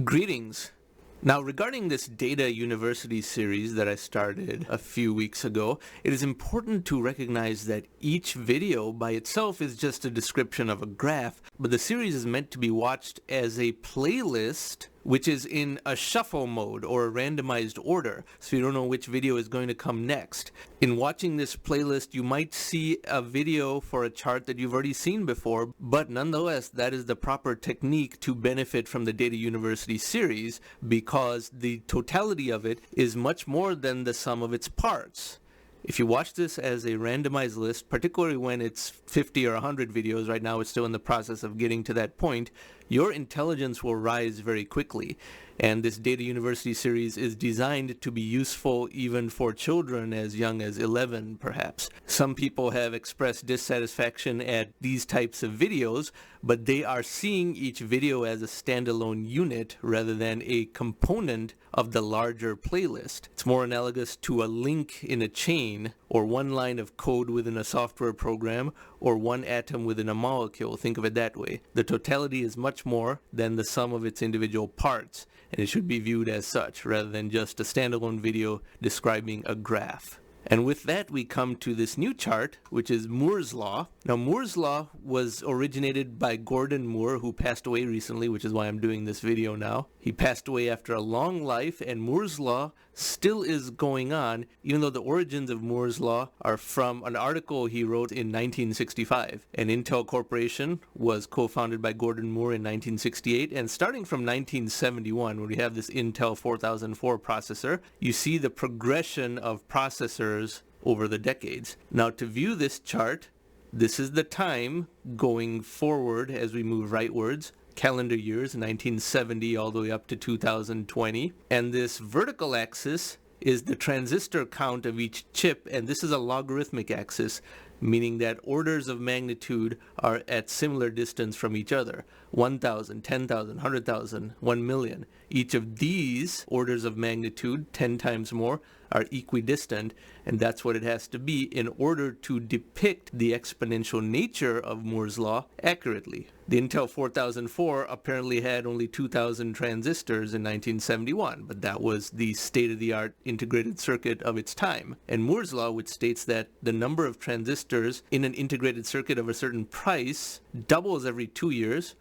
Greetings. Now, regarding this Data University series that I started a few weeks ago, it is important to recognize that each video by itself is just a description of a graph, but the series is meant to be watched as a playlist which is in a shuffle mode or a randomized order, so you don't know which video is going to come next. In watching this playlist, you might see a video for a chart that you've already seen before, but nonetheless, that is the proper technique to benefit from the Data University series because the totality of it is much more than the sum of its parts. If you watch this as a randomized list, particularly when it's 50 or 100 videos, right now it's still in the process of getting to that point, your intelligence will rise very quickly. And this Data University series is designed to be useful even for children as young as 11, perhaps. Some people have expressed dissatisfaction at these types of videos, but they are seeing each video as a standalone unit rather than a component of the larger playlist. It's more analogous to a link in a chain, or one line of code within a software program, or one atom within a molecule. Think of it that way. The totality is much more than the sum of its individual parts, and it should be viewed as such rather than just a standalone video describing a graph. And with that, we come to this new chart, which is Moore's Law. Now, Moore's Law was originated by Gordon Moore, who passed away recently, which is why I'm doing this video now. He passed away after a long life, and Moore's Law still is going on, even though the origins of Moore's Law are from an article he wrote in 1965. And Intel Corporation was co-founded by Gordon Moore in 1968, and starting from 1971, when we have this Intel 4004 processor, you see the progression of processors over the decades. Now, to view this chart, this is the time going forward as we move rightwards, calendar years 1970 all the way up to 2020, and this vertical axis is the transistor count of each chip, and this is a logarithmic axis, meaning that orders of magnitude are at similar distance from each other. 1,000, 10,000, 100,000, 1 million. Each of these orders of magnitude, 10 times more, are equidistant, and that's what it has to be in order to depict the exponential nature of Moore's Law accurately. The Intel 4004 apparently had only 2,000 transistors in 1971, but that was the state-of-the-art integrated circuit of its time. And Moore's Law, which states that the number of transistors in an integrated circuit of a certain price doubles every 2 years,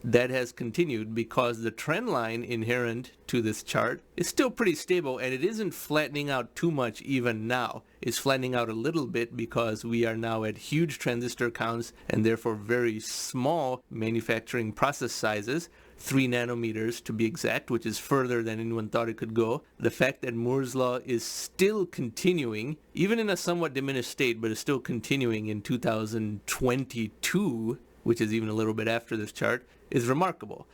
that has continued because the trend line inherent to this chart is still pretty stable, and it isn't flattening out too much even now. It's flattening out a little bit because we are now at huge transistor counts and therefore very small manufacturing process sizes, 3 nanometers to be exact, which is further than anyone thought it could go. The fact that Moore's Law is still continuing, even in a somewhat diminished state, but is still continuing in 2022, which is even a little bit after this chart, is remarkable.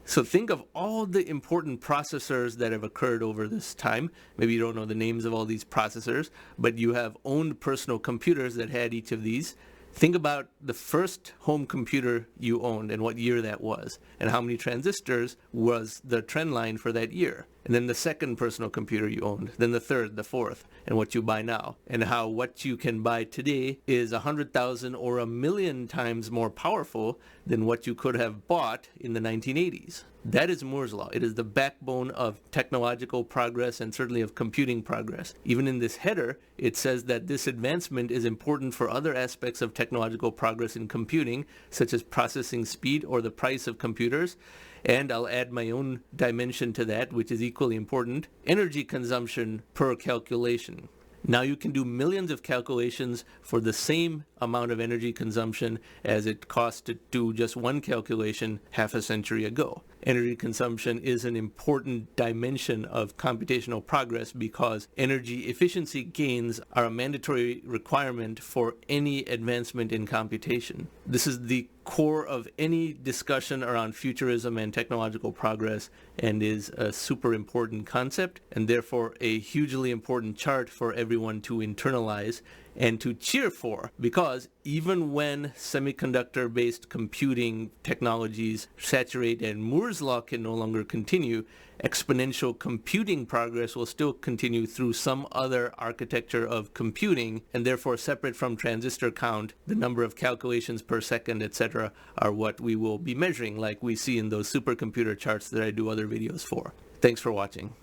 So think of all the important processors that have occurred over this time. Maybe you don't know the names of all these processors, but you have owned personal computers that had each of these. Think about the first home computer you owned and what year that was, and how many transistors was the trend line for that year. And then the second personal computer you owned, then the third, the fourth, and what you buy now. And how what you can buy today is 100,000 or 1,000,000 times more powerful than what you could have bought in the 1980s. That is Moore's Law. It is the backbone of technological progress and certainly of computing progress. Even in this header, it says that this advancement is important for other aspects of technological progress in computing, such as processing speed or the price of computers. And I'll add my own dimension to that, which is equally important: energy consumption per calculation. Now you can do millions of calculations for the same amount of energy consumption as it cost to do just one calculation half a century ago. Energy consumption is an important dimension of computational progress because energy efficiency gains are a mandatory requirement for any advancement in computation. This is the core of any discussion around futurism and technological progress, and is a super important concept, and therefore a hugely important chart for everyone to internalize and to cheer for, because even when semiconductor-based computing technologies saturate and Moore's law can no longer continue, exponential computing progress will still continue through some other architecture of computing, and therefore separate from transistor count, the number of calculations per second, etc., are what we will be measuring, like we see in those supercomputer charts that I do other videos for. Thanks for watching.